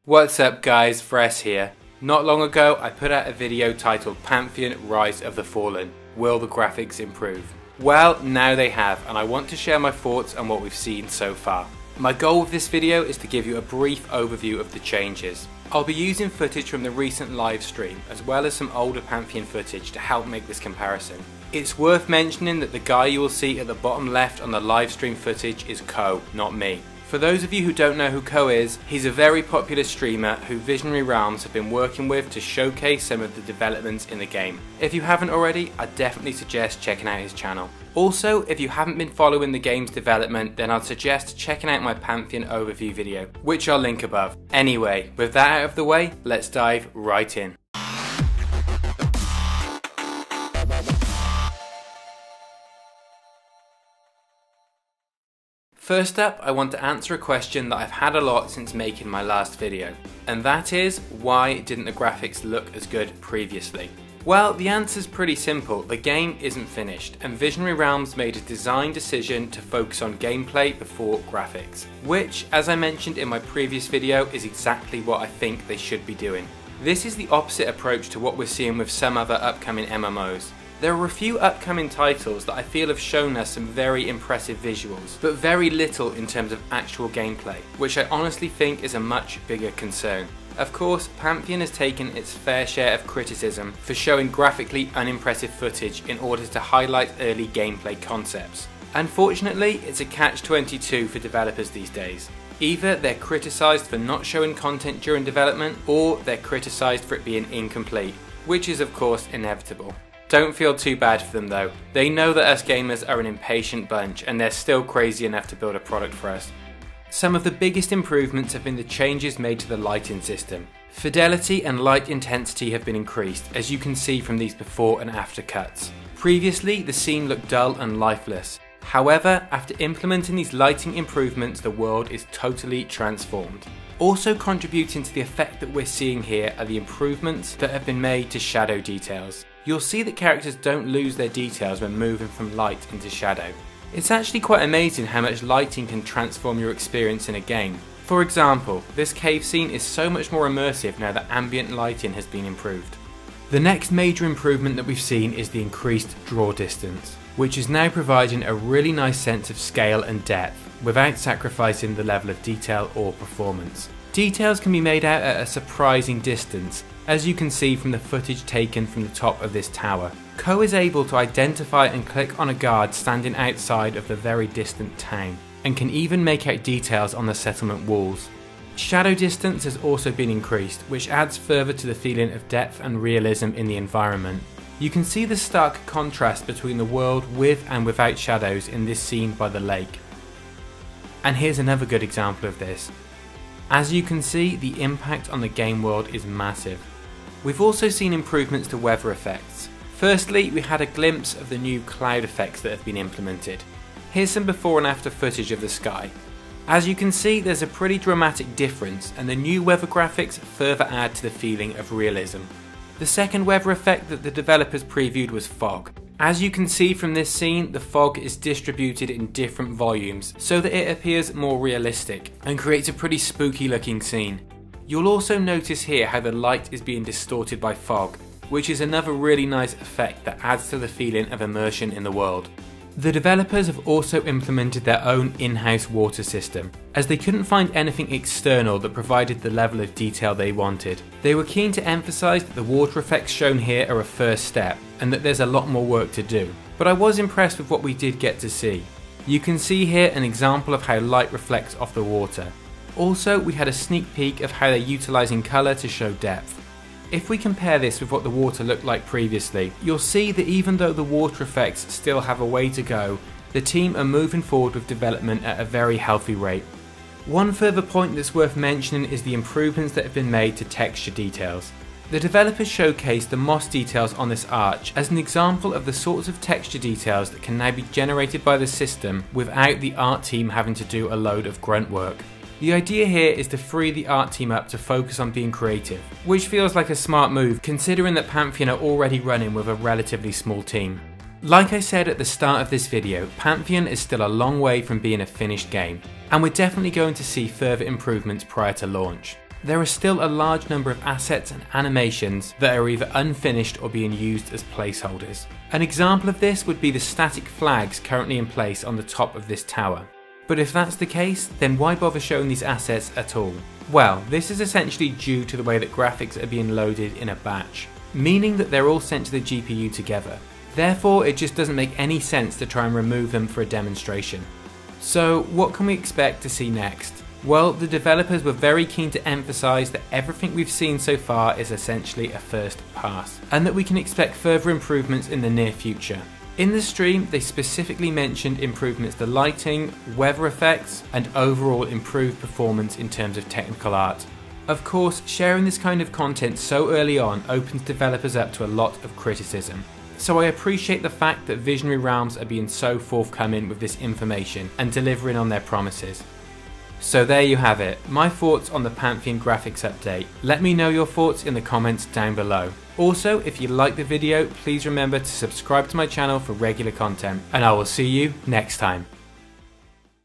What's up guys, Vress here. Not long ago I put out a video titled Pantheon Rise of the Fallen. Will the graphics improve? Well, now they have, and I want to share my thoughts on what we've seen so far. My goal with this video is to give you a brief overview of the changes. I'll be using footage from the recent live stream as well as some older Pantheon footage to help make this comparison. It's worth mentioning that the guy you will see at the bottom left on the live stream footage is Ko, not me. For those of you who don't know who Ko is, he's a very popular streamer who Visionary Realms have been working with to showcase some of the developments in the game. If you haven't already, I definitely suggest checking out his channel. Also, if you haven't been following the game's development, then I'd suggest checking out my Pantheon overview video, which I'll link above. Anyway, with that out of the way, let's dive right in. First up, I want to answer a question that I've had a lot since making my last video, and that is, why didn't the graphics look as good previously? Well, the answer's pretty simple. The game isn't finished, and Visionary Realms made a design decision to focus on gameplay before graphics, which, as I mentioned in my previous video, is exactly what I think they should be doing. This is the opposite approach to what we're seeing with some other upcoming MMOs. There are a few upcoming titles that I feel have shown us some very impressive visuals, but very little in terms of actual gameplay, which I honestly think is a much bigger concern. Of course, Pantheon has taken its fair share of criticism for showing graphically unimpressive footage in order to highlight early gameplay concepts. Unfortunately, it's a catch-22 for developers these days. Either they're criticised for not showing content during development, or they're criticised for it being incomplete, which is of course inevitable. Don't feel too bad for them though. They know that us gamers are an impatient bunch and they're still crazy enough to build a product for us. Some of the biggest improvements have been the changes made to the lighting system. Fidelity and light intensity have been increased, as you can see from these before and after cuts. Previously, the scene looked dull and lifeless. However, after implementing these lighting improvements, the world is totally transformed. Also contributing to the effect that we're seeing here are the improvements that have been made to shadow details. You'll see that characters don't lose their details when moving from light into shadow. It's actually quite amazing how much lighting can transform your experience in a game. For example, this cave scene is so much more immersive now that ambient lighting has been improved. The next major improvement that we've seen is the increased draw distance, which is now providing a really nice sense of scale and depth without sacrificing the level of detail or performance. Details can be made out at a surprising distance, as you can see from the footage taken from the top of this tower. Ko is able to identify and click on a guard standing outside of the very distant town, and can even make out details on the settlement walls. Shadow distance has also been increased, which adds further to the feeling of depth and realism in the environment. You can see the stark contrast between the world with and without shadows in this scene by the lake. And here's another good example of this. As you can see, the impact on the game world is massive. We've also seen improvements to weather effects. Firstly, we had a glimpse of the new cloud effects that have been implemented. Here's some before and after footage of the sky. As you can see, there's a pretty dramatic difference, and the new weather graphics further add to the feeling of realism. The second weather effect that the developers previewed was fog. As you can see from this scene, the fog is distributed in different volumes so that it appears more realistic and creates a pretty spooky looking scene. You'll also notice here how the light is being distorted by fog, which is another really nice effect that adds to the feeling of immersion in the world. The developers have also implemented their own in-house water system, as they couldn't find anything external that provided the level of detail they wanted. They were keen to emphasise that the water effects shown here are a first step, and that there's a lot more work to do. But I was impressed with what we did get to see. You can see here an example of how light reflects off the water. Also, we had a sneak peek of how they're utilising colour to show depth. If we compare this with what the water looked like previously, you'll see that even though the water effects still have a way to go, the team are moving forward with development at a very healthy rate. One further point that's worth mentioning is the improvements that have been made to texture details. The developers showcased the moss details on this arch as an example of the sorts of texture details that can now be generated by the system without the art team having to do a load of grunt work. The idea here is to free the art team up to focus on being creative, which feels like a smart move considering that Pantheon are already running with a relatively small team. Like I said at the start of this video, Pantheon is still a long way from being a finished game, and we're definitely going to see further improvements prior to launch. there are still a large number of assets and animations that are either unfinished or being used as placeholders. An example of this would be the static flags currently in place on the top of this tower. But if that's the case, then why bother showing these assets at all? Well, this is essentially due to the way that graphics are being loaded in a batch, meaning that they're all sent to the GPU together. Therefore, it just doesn't make any sense to try and remove them for a demonstration. So what can we expect to see next? Well, the developers were very keen to emphasise that everything we've seen so far is essentially a first pass, and that we can expect further improvements in the near future. In the stream, they specifically mentioned improvements to lighting, weather effects, and overall improved performance in terms of technical art. Of course, sharing this kind of content so early on opens developers up to a lot of criticism. So I appreciate the fact that Visionary Realms are being so forthcoming with this information and delivering on their promises. So there you have it, my thoughts on the Pantheon graphics update. Let me know your thoughts in the comments down below. Also, if you liked the video, please remember to subscribe to my channel for regular content, and I will see you next time.